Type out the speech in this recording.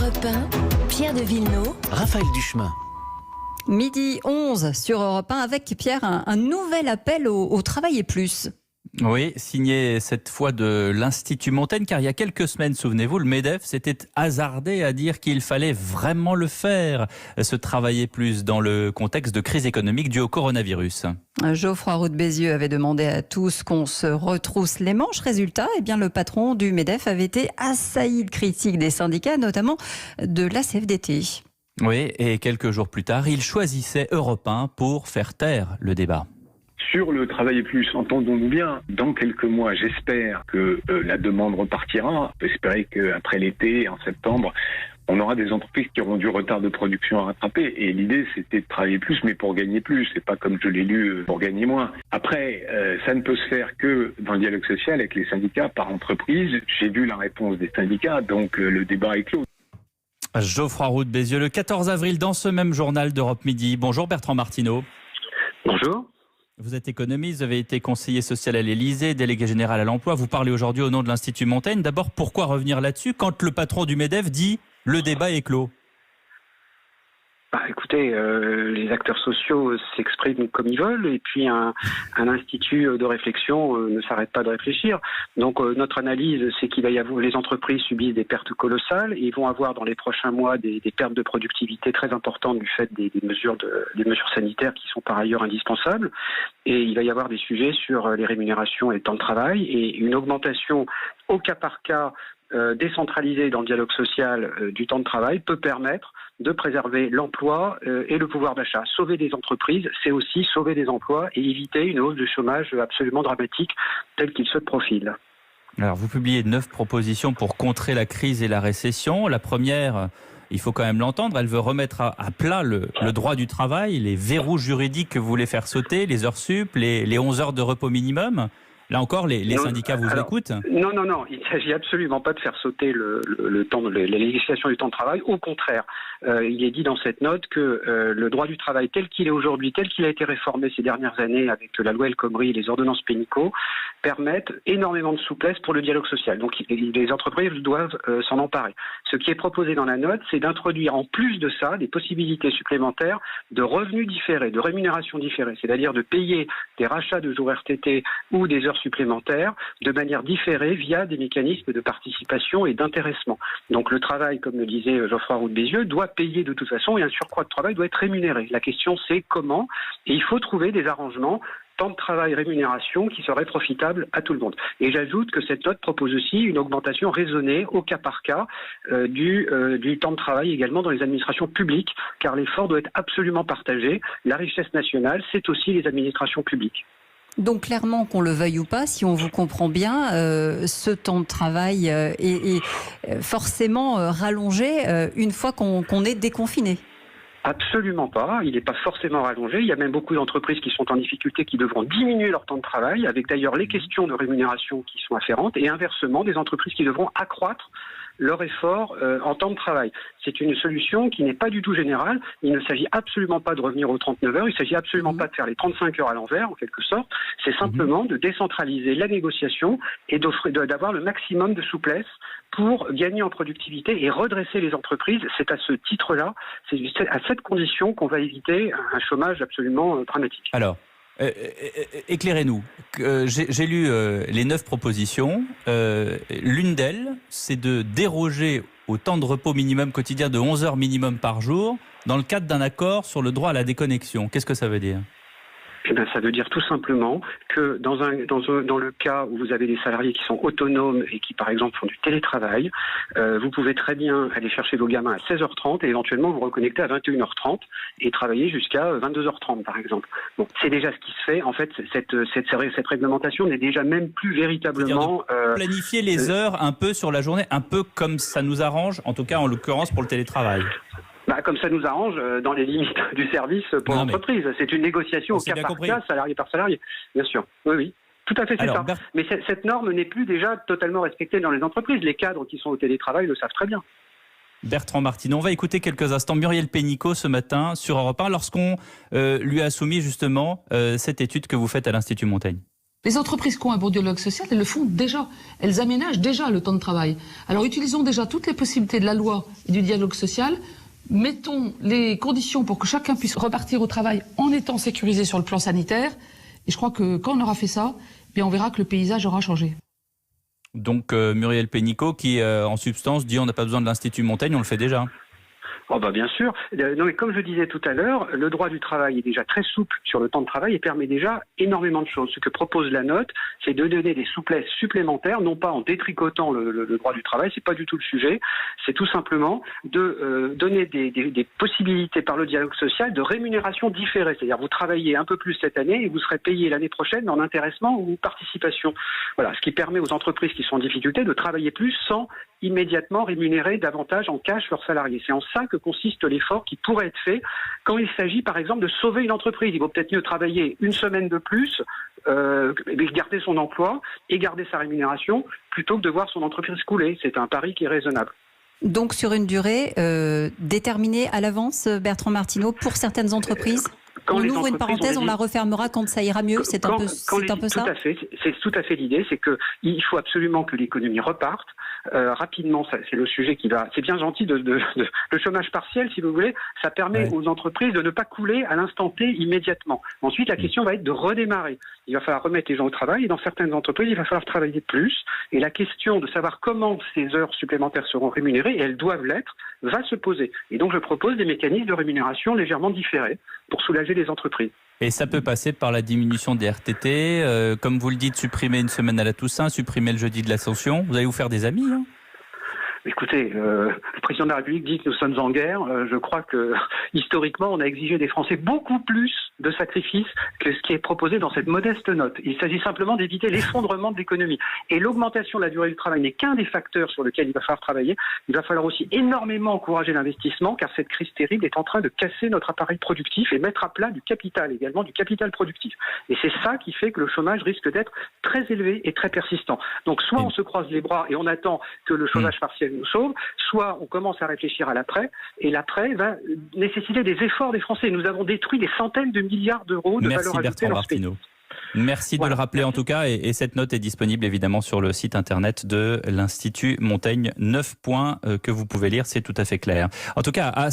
Europe 1, Pierre de Villeneuve, Raphaël Duchemin. Midi 11 sur Europe 1 avec Pierre, un nouvel appel au travail et plus. Oui, signé cette fois de l'Institut Montaigne, car il y a quelques semaines, souvenez-vous, le MEDEF s'était hasardé à dire qu'il fallait vraiment le faire, se travailler plus dans le contexte de crise économique due au coronavirus. Geoffroy Roux de Bézieux avait demandé à tous qu'on se retrousse les manches. Résultat, le patron du MEDEF avait été assailli de critiques des syndicats, notamment de la CFDT. Oui, et quelques jours plus tard, il choisissait Europe 1 pour faire taire le débat. Sur le travail et plus, entendons-nous bien, dans quelques mois, j'espère que la demande repartira. On peut espérer qu'après l'été, en septembre, on aura des entreprises qui auront du retard de production à rattraper. Et l'idée, c'était de travailler plus, mais pour gagner plus. C'est pas comme je l'ai lu, pour gagner moins. Après, ça ne peut se faire que dans le dialogue social avec les syndicats par entreprise. J'ai vu la réponse des syndicats, donc le débat est clos. Geoffroy Roux de Bézieux, le 14 avril, dans ce même journal d'Europe Midi. Bonjour Bertrand Martineau. Bonjour. Vous êtes économiste, vous avez été conseiller social à l'Élysée, délégué général à l'emploi. Vous parlez aujourd'hui au nom de l'Institut Montaigne. D'abord, pourquoi revenir là-dessus quand le patron du MEDEF dit « le débat est clos » ? Écoutez, les acteurs sociaux s'expriment comme ils veulent et puis un institut de réflexion ne s'arrête pas de réfléchir. Donc notre analyse, c'est qu'il va y avoir, les entreprises subissent des pertes colossales et ils vont avoir dans les prochains mois des pertes de productivité très importantes du fait des mesures sanitaires qui sont par ailleurs indispensables. Et il va y avoir des sujets sur les rémunérations et le temps de travail et une augmentation au cas par cas décentralisée dans le dialogue social du temps de travail peut permettre de préserver l'emploi et le pouvoir d'achat. Sauver des entreprises, c'est aussi sauver des emplois et éviter une hausse de chômage absolument dramatique telle qu'il se profile. Alors, vous publiez 9 propositions pour contrer la crise et la récession. La première, il faut quand même l'entendre, elle veut remettre à plat le droit du travail, les verrous juridiques que vous voulez faire sauter, les heures sup, les 11 heures de repos minimum. Là encore, les syndicats vous écoutent ? Non, il ne s'agit absolument pas de faire sauter le temps, la législation du temps de travail. Au contraire, il est dit dans cette note que le droit du travail tel qu'il est aujourd'hui, tel qu'il a été réformé ces dernières années avec la loi El Khomri et les ordonnances Pénicaud, permettent énormément de souplesse pour le dialogue social. Donc les entreprises doivent s'en emparer. Ce qui est proposé dans la note, c'est d'introduire en plus de ça des possibilités supplémentaires de revenus différés, de rémunération différée, c'est-à-dire de payer des rachats de jours RTT ou des heures supplémentaires de manière différée via des mécanismes de participation et d'intéressement. Donc le travail, comme le disait Geoffroy Roux de Bézieux, doit payer de toute façon et un surcroît de travail doit être rémunéré. La question c'est comment, et il faut trouver des arrangements temps de travail, rémunération qui seraient profitables à tout le monde. Et j'ajoute que cette note propose aussi une augmentation raisonnée au cas par cas du temps de travail également dans les administrations publiques, car l'effort doit être absolument partagé. La richesse nationale, c'est aussi les administrations publiques. Donc clairement, qu'on le veuille ou pas, si on vous comprend bien, ce temps de travail est forcément rallongé une fois qu'on est déconfiné. Absolument pas, il n'est pas forcément rallongé. Il y a même beaucoup d'entreprises qui sont en difficulté qui devront diminuer leur temps de travail, avec d'ailleurs les questions de rémunération qui sont afférentes, et inversement des entreprises qui devront accroître leur effort en temps de travail. C'est une solution qui n'est pas du tout générale. Il ne s'agit absolument pas de revenir aux 39 heures, il ne s'agit absolument pas de faire les 35 heures à l'envers, en quelque sorte. C'est simplement de décentraliser la négociation et d'avoir le maximum de souplesse pour gagner en productivité et redresser les entreprises. C'est à ce titre-là, c'est à cette condition qu'on va éviter un chômage absolument dramatique. Alors, éclairez-nous. J'ai lu les 9 propositions. L'une d'elles, c'est de déroger au temps de repos minimum quotidien de 11 heures minimum par jour dans le cadre d'un accord sur le droit à la déconnexion. Qu'est-ce que ça veut dire ? Ça veut dire tout simplement que dans le cas où vous avez des salariés qui sont autonomes et qui, par exemple, font du télétravail, vous pouvez très bien aller chercher vos gamins à 16h30 et éventuellement vous reconnecter à 21h30 et travailler jusqu'à 22h30, par exemple. Bon, c'est déjà ce qui se fait. En fait, cette réglementation n'est déjà même plus véritablement... planifier les heures un peu sur la journée, un peu comme ça nous arrange, en tout cas en l'occurrence pour le télétravail. Comme ça nous arrange dans les limites du service pour l'entreprise. C'est une négociation au cas par cas, salarié par salarié. Bien sûr. Oui. Tout à fait, c'est ça. Mais cette norme n'est plus déjà totalement respectée dans les entreprises. Les cadres qui sont au télétravail le savent très bien. Bertrand Martineau, on va écouter quelques instants Muriel Pénicaud ce matin sur Europe 1 lorsqu'on lui a soumis justement cette étude que vous faites à l'Institut Montaigne. Les entreprises qui ont un bon dialogue social, elles le font déjà. Elles aménagent déjà le temps de travail. Alors utilisons déjà toutes les possibilités de la loi et du dialogue social. Mettons les conditions pour que chacun puisse repartir au travail en étant sécurisé sur le plan sanitaire. Et je crois que quand on aura fait ça, bien on verra que le paysage aura changé. Donc Muriel Pénicaud qui, en substance, dit on n'a pas besoin de l'Institut Montaigne, on le fait déjà. Oh bah bien sûr. Non, mais comme je disais tout à l'heure, le droit du travail est déjà très souple sur le temps de travail et permet déjà énormément de choses. Ce que propose la note, c'est de donner des souplesses supplémentaires, non pas en détricotant le droit du travail, c'est pas du tout le sujet. C'est tout simplement de donner des possibilités par le dialogue social de rémunération différée. C'est-à-dire vous travaillez un peu plus cette année et vous serez payé l'année prochaine en intéressement ou participation. Voilà, ce qui permet aux entreprises qui sont en difficulté de travailler plus sans immédiatement rémunérer davantage en cash leurs salariés. C'est en ça que consiste l'effort qui pourrait être fait quand il s'agit par exemple de sauver une entreprise. Il vaut peut-être mieux travailler une semaine de plus, garder son emploi et garder sa rémunération plutôt que de voir son entreprise couler. C'est un pari qui est raisonnable. Donc sur une durée déterminée à l'avance, Bertrand Martineau, pour certaines entreprises Quand on les ouvre une parenthèse, on la refermera quand ça ira mieux. C'est un peu ça. Tout à fait. C'est tout à fait l'idée. C'est que il faut absolument que l'économie reparte rapidement. C'est le sujet qui va. C'est bien gentil le chômage partiel, si vous voulez. Ça permet aux entreprises de ne pas couler à l'instant T immédiatement. Ensuite, la question va être de redémarrer. Il va falloir remettre les gens au travail et dans certaines entreprises, il va falloir travailler plus. Et la question de savoir comment ces heures supplémentaires seront rémunérées, et elles doivent l'être, va se poser. Et donc, je propose des mécanismes de rémunération légèrement différés pour soulager les entreprises. Et ça peut passer par la diminution des RTT, comme vous le dites, supprimer une semaine à la Toussaint, supprimer le jeudi de l'Ascension. Vous allez vous faire des amis, hein ? Écoutez, le président de la République dit que nous sommes en guerre. Je crois que historiquement, on a exigé des Français beaucoup plus de sacrifices que ce qui est proposé dans cette modeste note. Il s'agit simplement d'éviter l'effondrement de l'économie. Et l'augmentation de la durée du travail n'est qu'un des facteurs sur lesquels il va falloir travailler. Il va falloir aussi énormément encourager l'investissement, car cette crise terrible est en train de casser notre appareil productif et mettre à plat du capital, également du capital productif. Et c'est ça qui fait que le chômage risque d'être très élevé et très persistant. Donc soit on se croise les bras et on attend que le chômage partiel nous sauve, soit on commence à réfléchir à l'après, et l'après va nécessiter des efforts des Français. Nous avons détruit des centaines de milliards d'euros de valeur ajoutée dans ce pays. Merci de le rappeler en tout cas, et cette note est disponible évidemment sur le site internet de l'Institut Montaigne. 9 points que vous pouvez lire, c'est tout à fait clair. En tout cas, à